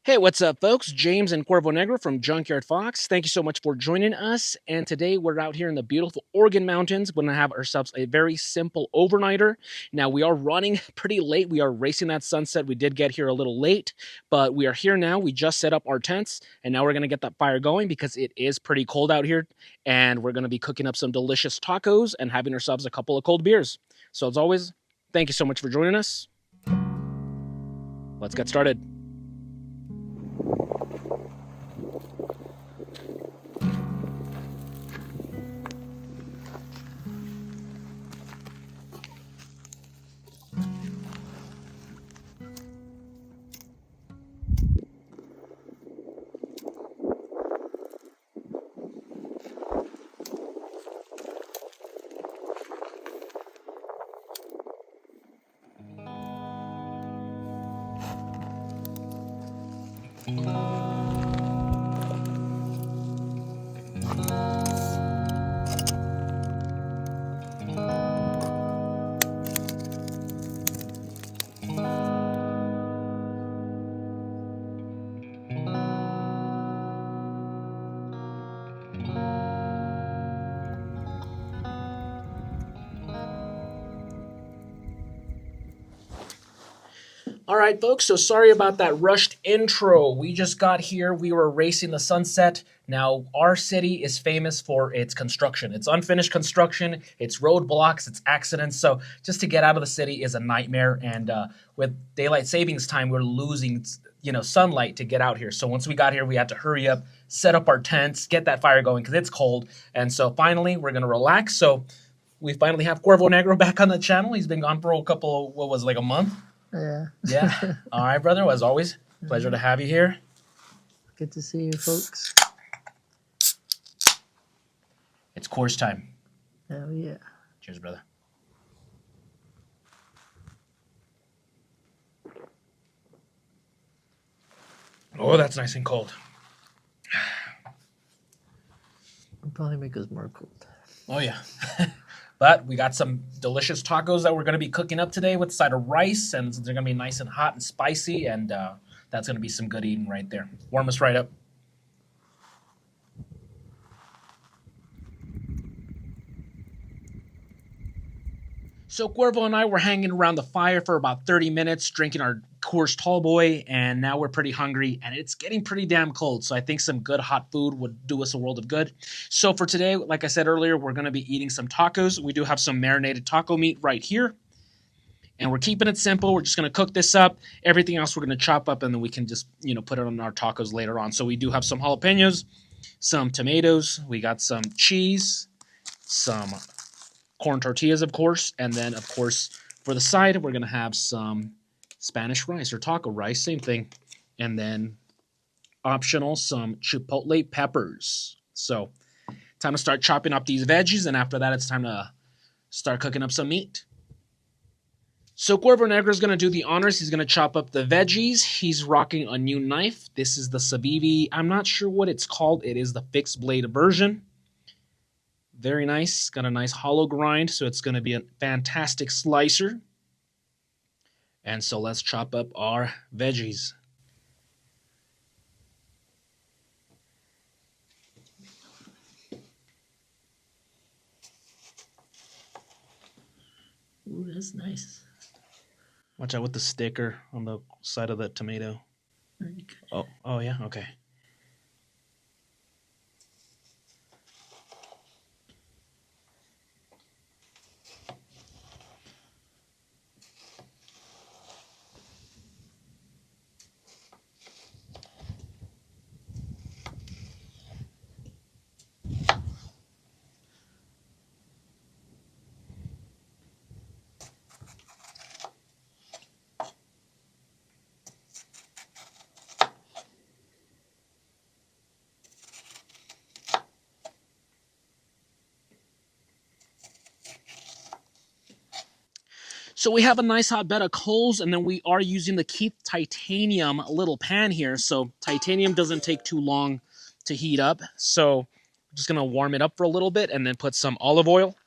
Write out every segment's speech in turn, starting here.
Hey, what's up, folks? James and Cuervo Negro from Junkyard Fox. Thank you so much for joining us. And today we're out here in the beautiful Oregon mountains. We're going to have ourselves a very simple overnighter. Now, we are running pretty late. We are racing that sunset. We did get here a little late, but we are here now. We just set up our tents, and now we're going to get that fire going because it is pretty cold out here. And we're going to be cooking up some delicious tacos and having ourselves a couple of cold beers. So, as always, thank you so much for joining us. Let's get started. All right, folks, so sorry about that rushed intro. We just got here. We were racing the sunset. Now, our city is famous for its construction. It's unfinished construction, it's roadblocks, it's accidents. So just to get out of the city is a nightmare. And with daylight savings time, we're losing sunlight to get out here. So once we got here, we had to hurry up, set up our tents, get that fire going because it's cold. And so finally, we're going to relax. So we finally have Cuervo Negro back on the channel. He's been gone for a couple, what was it, like a month? Yeah. Yeah. All right, brother. As always, pleasure to have you here. Good to see you, folks. It's course time. Hell yeah. Cheers, brother. Oh, that's nice and cold. It'll probably make us more cold. Oh, yeah. But we got some delicious tacos that we're going to be cooking up today with a side of rice, and they're going to be nice and hot and spicy, and that's going to be some good eating right there. Warm us right up. So Cuervo and I were hanging around the fire for about 30 minutes, drinking our Coors Tall Boy, and now we're pretty hungry, and it's getting pretty damn cold, so I think some good hot food would do us a world of good. So for today, like I said earlier, we're going to be eating some tacos. We do have some marinated taco meat right here, and we're keeping it simple. We're just going to cook this up. Everything else we're going to chop up, and then we can just, put it on our tacos later on. So we do have some jalapenos, some tomatoes, we got some cheese, some corn tortillas, of course, and then, of course, for the side, we're going to have some Spanish rice or taco rice, same thing, and then optional, some chipotle peppers. So time to start chopping up these veggies, and after that, it's time to start cooking up some meat. So Cuervo Negro is going to do the honors. He's going to chop up the veggies. He's rocking a new knife. This is the Savivi. I'm not sure what it's called. It is the fixed blade version. Very nice. Got a nice hollow grind, so it's going to be a fantastic slicer. And so let's chop up our veggies. Ooh, that's nice. Watch out with the sticker on the side of the tomato. Okay. Oh yeah, okay. So we have a nice hot bed of coals, and then we are using the Keith Titanium little pan here. So titanium doesn't take too long to heat up. So I'm just going to warm it up for a little bit and then put some olive oil.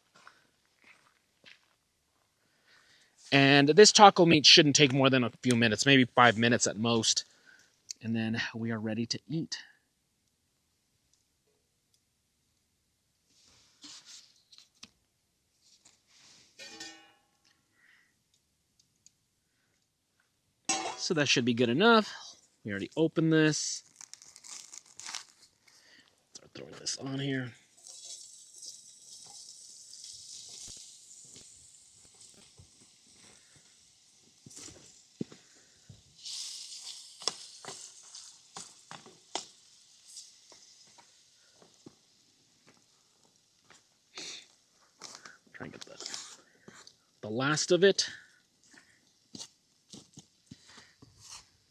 And this taco meat shouldn't take more than a few minutes, maybe 5 minutes at most. And then we are ready to eat. So that should be good enough. We already opened this. Start throwing this on here. Try and get the last of it.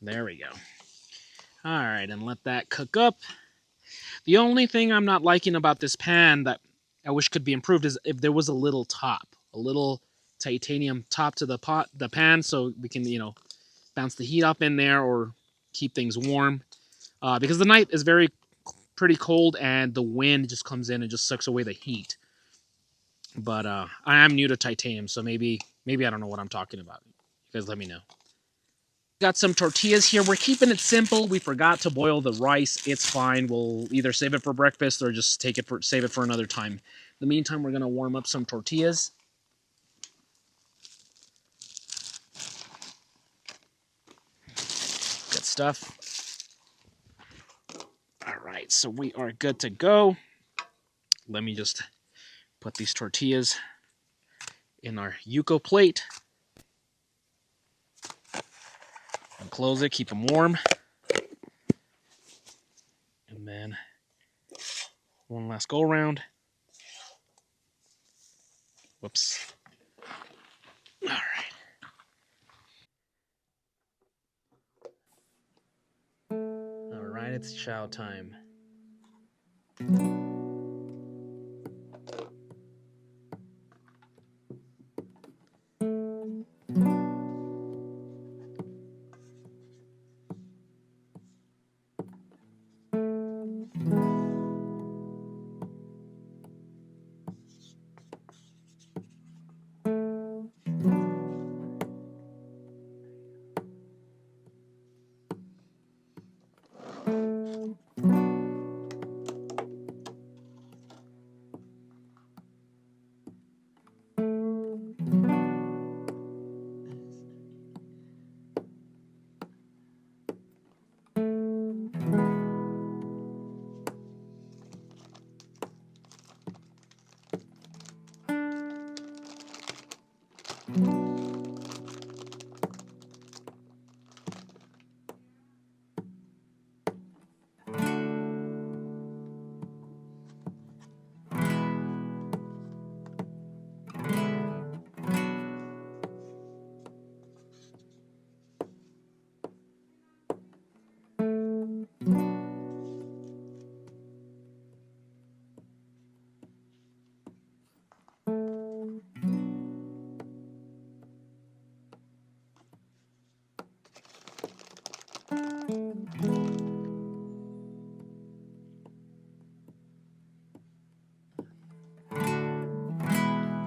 There we go. All right, and let that cook up. The only thing I'm not liking about this pan that I wish could be improved is if there was a little top, a little titanium top to the pan, so we can, bounce the heat up in there or keep things warm. Because the night is pretty cold and the wind just comes in and just sucks away the heat. But I am new to titanium, so maybe I don't know what I'm talking about. You guys let me know. Got some tortillas here. We're keeping it simple. We forgot to boil the rice. It's fine. We'll either save it for breakfast or just save it for another time. In the meantime, we're going to warm up some tortillas. Good stuff. All right, so we are good to go. Let me just put these tortillas in our Yuko plate. And close it, keep them warm. And then one last go around. Whoops. All right. All right, it's chow time.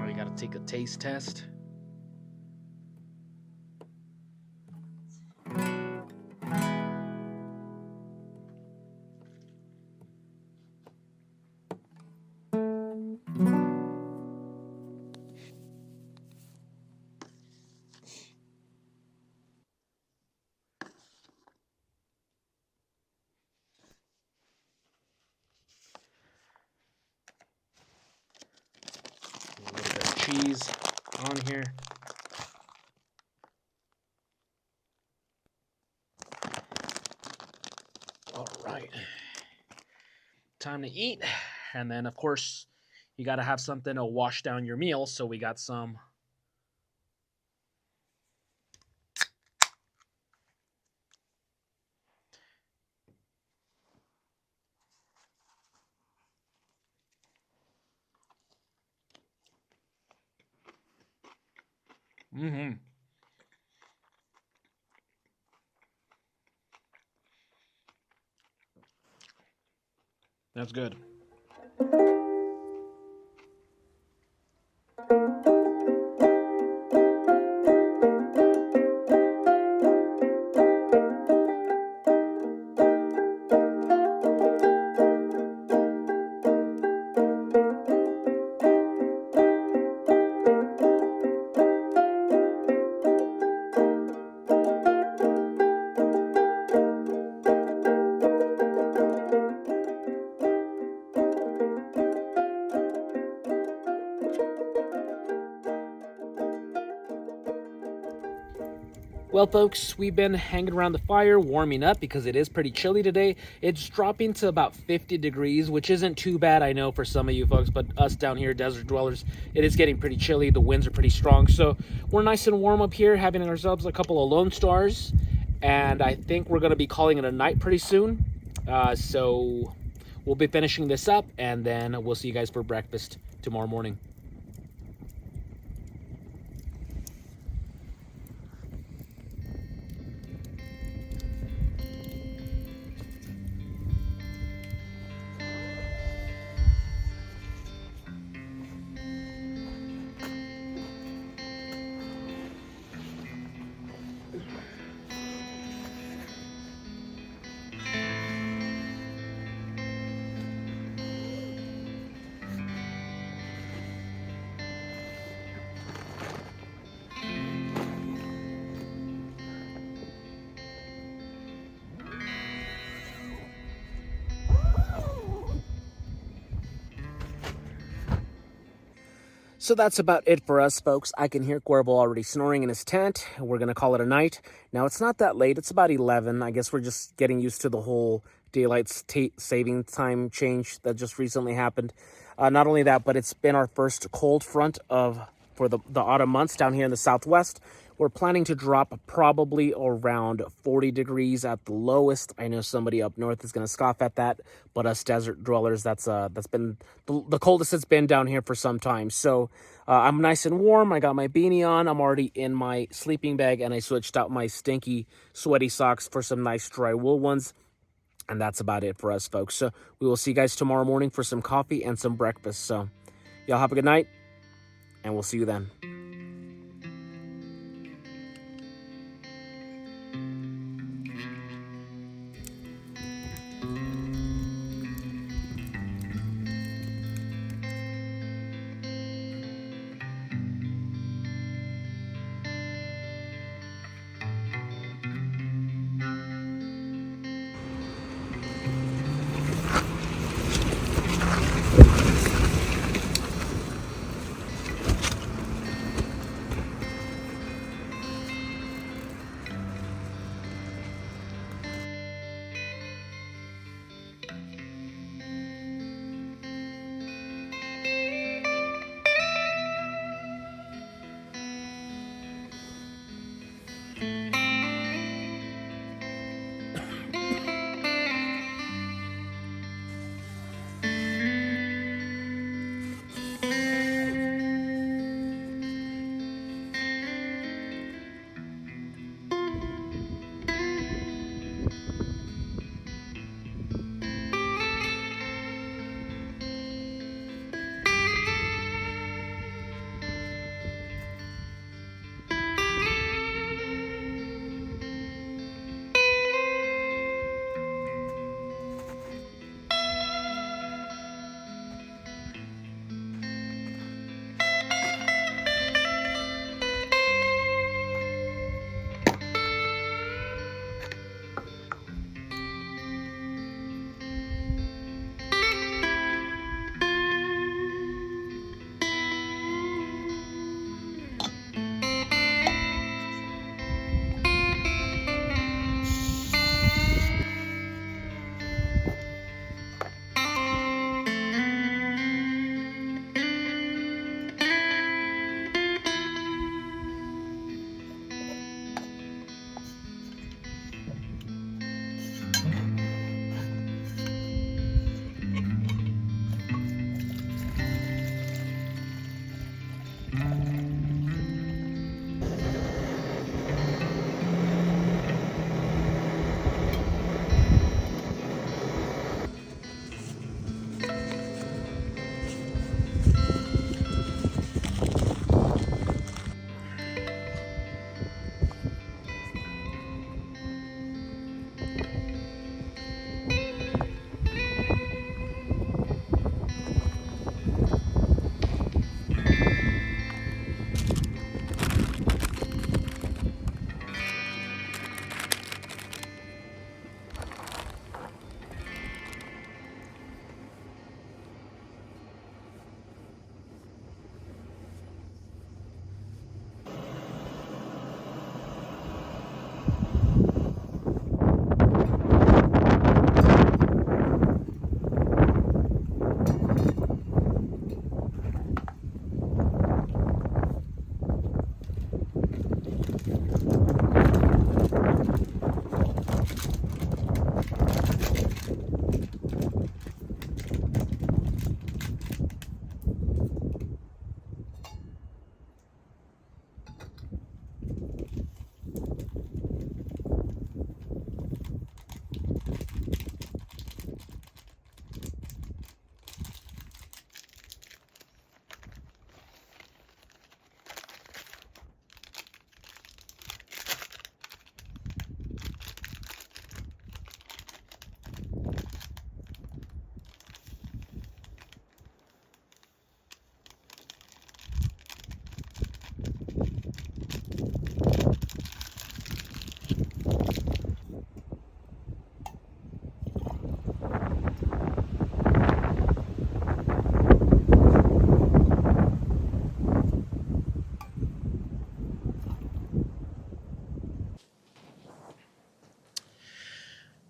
We gotta take a taste test. A little bit of cheese on here. All right. Time to eat. And then, of course, you got to have something to wash down your meal. So we got some That's good. Well, folks, we've been hanging around the fire, warming up because it is pretty chilly today. It's dropping to about 50 degrees, which isn't too bad, I know, for some of you folks, but us down here, desert dwellers, it is getting pretty chilly. The winds are pretty strong, so we're nice and warm up here, having ourselves a couple of Lone Stars, and I think we're going to be calling it a night pretty soon. So we'll be finishing this up, and then we'll see you guys for breakfast tomorrow morning. So that's about it for us, folks. I can hear Cuervo already snoring in his tent. We're going to call it a night. Now, it's not that late. It's about 11. I guess we're just getting used to the whole daylight saving time change that just recently happened. Not only that, but it's been our first cold front for the autumn months down here in the Southwest. We're planning to drop probably around 40 degrees at the lowest. I know somebody up north is going to scoff at that, but us desert dwellers, that's been the coldest it's been down here for some time. So I'm nice and warm. I got my beanie on. I'm already in my sleeping bag, and I switched out my stinky, sweaty socks for some nice dry wool ones. And that's about it for us, folks. So we will see you guys tomorrow morning for some coffee and some breakfast. So y'all have a good night, and we'll see you then.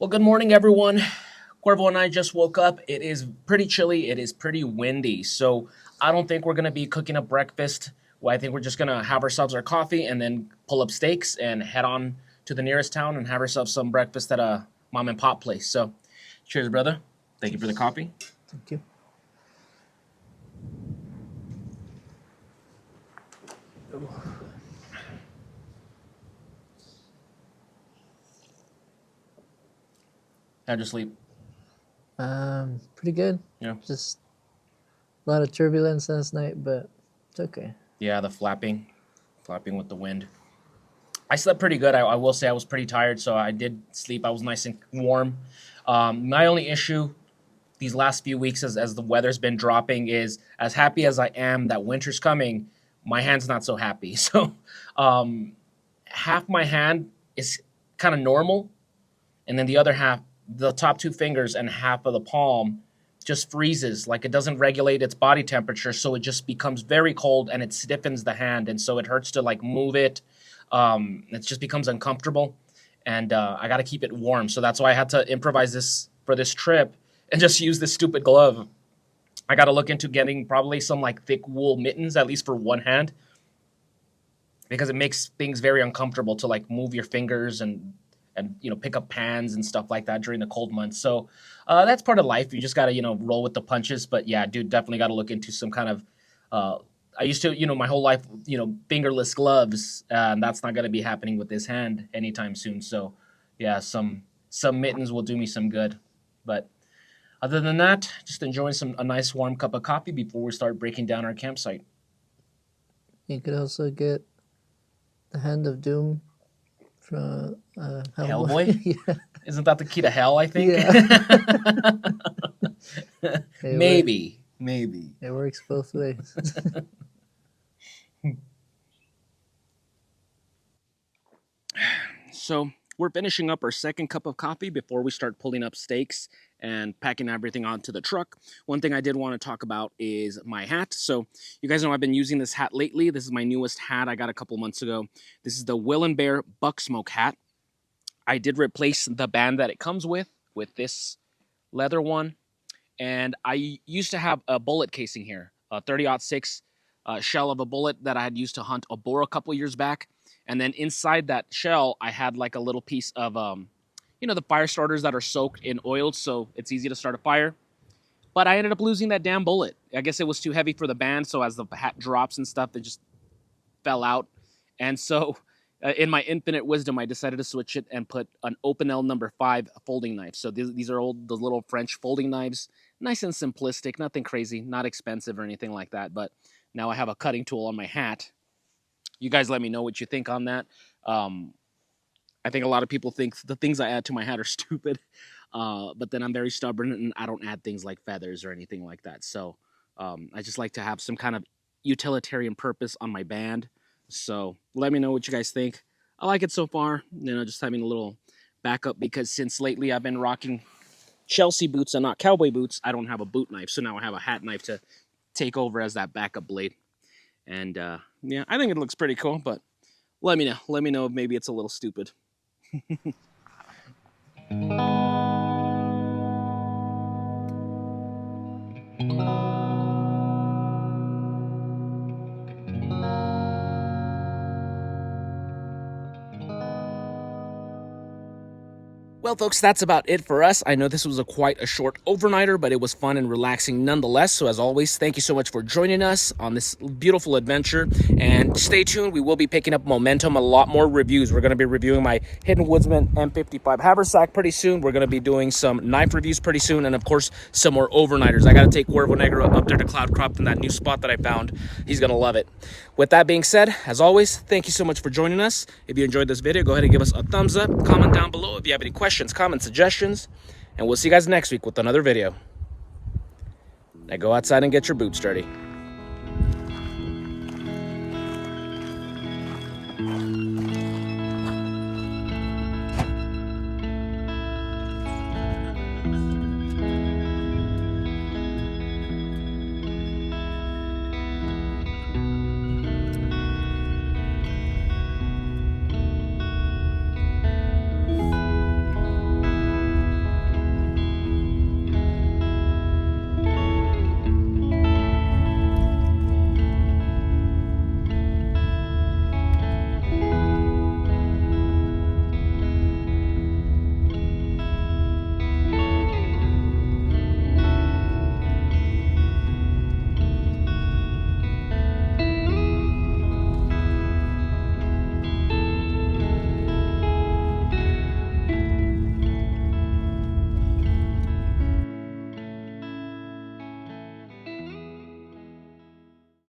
Well, good morning, everyone. Cuervo and I just woke up. It is pretty chilly. It is pretty windy. So I don't think we're going to be cooking up breakfast. Well, I think we're just going to have ourselves our coffee and then pull up steaks and head on to the nearest town and have ourselves some breakfast at a mom and pop place. So cheers, brother. Thank you for the coffee. Thank you. How'd you sleep? Pretty good. Yeah. Just a lot of turbulence last night, but it's okay. Yeah, the flapping with the wind. I slept pretty good. I will say I was pretty tired, so I did sleep. I was nice and warm. My only issue these last few weeks as the weather's been dropping is, as happy as I am that winter's coming, my hand's not so happy. So half my hand is kind of normal, and then the other half, the top two fingers and half of the palm, just freezes. Like, it doesn't regulate its body temperature, so it just becomes very cold and it stiffens the hand, and so it hurts to like move it. It just becomes uncomfortable, and I got to keep it warm. So that's why I had to improvise this for this trip and just use this stupid glove. I got to look into getting probably some like thick wool mittens, at least for one hand, because it makes things very uncomfortable to like move your fingers and pick up pans and stuff like that during the cold months. So that's part of life. You just got to, roll with the punches. But yeah, dude, definitely got to look into some kind of, I used to, my whole life, fingerless gloves. And that's not going to be happening with this hand anytime soon. So yeah, some mittens will do me some good. But other than that, just enjoying a nice warm cup of coffee before we start breaking down our campsite. You could also get the Hand of Doom from Hellboy? Yeah. Isn't that the key to hell, I think? Yeah. Maybe. It works both ways. So we're finishing up our second cup of coffee before we start pulling up steaks and packing everything onto the truck. One thing I did want to talk about is my hat. So you guys know I've been using this hat lately. This is my newest hat I got a couple months ago. This is the Will and Bear Bucksmoke hat. I did replace the band that it comes with this leather one. And I used to have a bullet casing here, a 30-06 shell of a bullet that I had used to hunt a boar a couple years back. And then inside that shell, I had like a little piece of, the fire starters that are soaked in oil, so it's easy to start a fire. But I ended up losing that damn bullet. I guess it was too heavy for the band, so as the hat drops and stuff, it just fell out. And so in my infinite wisdom, I decided to switch it and put an Opinel number 5 folding knife. So these are the little French folding knives. Nice and simplistic, nothing crazy, not expensive or anything like that. But now I have a cutting tool on my hat. You guys let me know what you think on that. I think a lot of people think the things I add to my hat are stupid. But then I'm very stubborn and I don't add things like feathers or anything like that. So I just like to have some kind of utilitarian purpose on my band. So let me know what you guys think. I like it so far. Just having a little backup, because since lately I've been rocking Chelsea boots and not cowboy boots, I don't have a boot knife. So now I have a hat knife to take over as that backup blade. And yeah, I think it looks pretty cool, but let me know. Let me know if maybe it's a little stupid. Well, folks, that's about it for us. I know this was quite a short overnighter, but it was fun and relaxing nonetheless. So as always, thank you so much for joining us on this beautiful adventure. And stay tuned. We will be picking up momentum, a lot more reviews. We're going to be reviewing my Hidden Woodsman M55 haversack pretty soon. We're going to be doing some knife reviews pretty soon. And, of course, some more overnighters. I got to take Cuervo Negro up there to Cloud Crop in that new spot that I found. He's going to love it. With that being said, as always, thank you so much for joining us. If you enjoyed this video, go ahead and give us a thumbs up. Comment down below if you have any questions, comments, suggestions, and we'll see you guys next week with another video. Now go outside and get your boots dirty.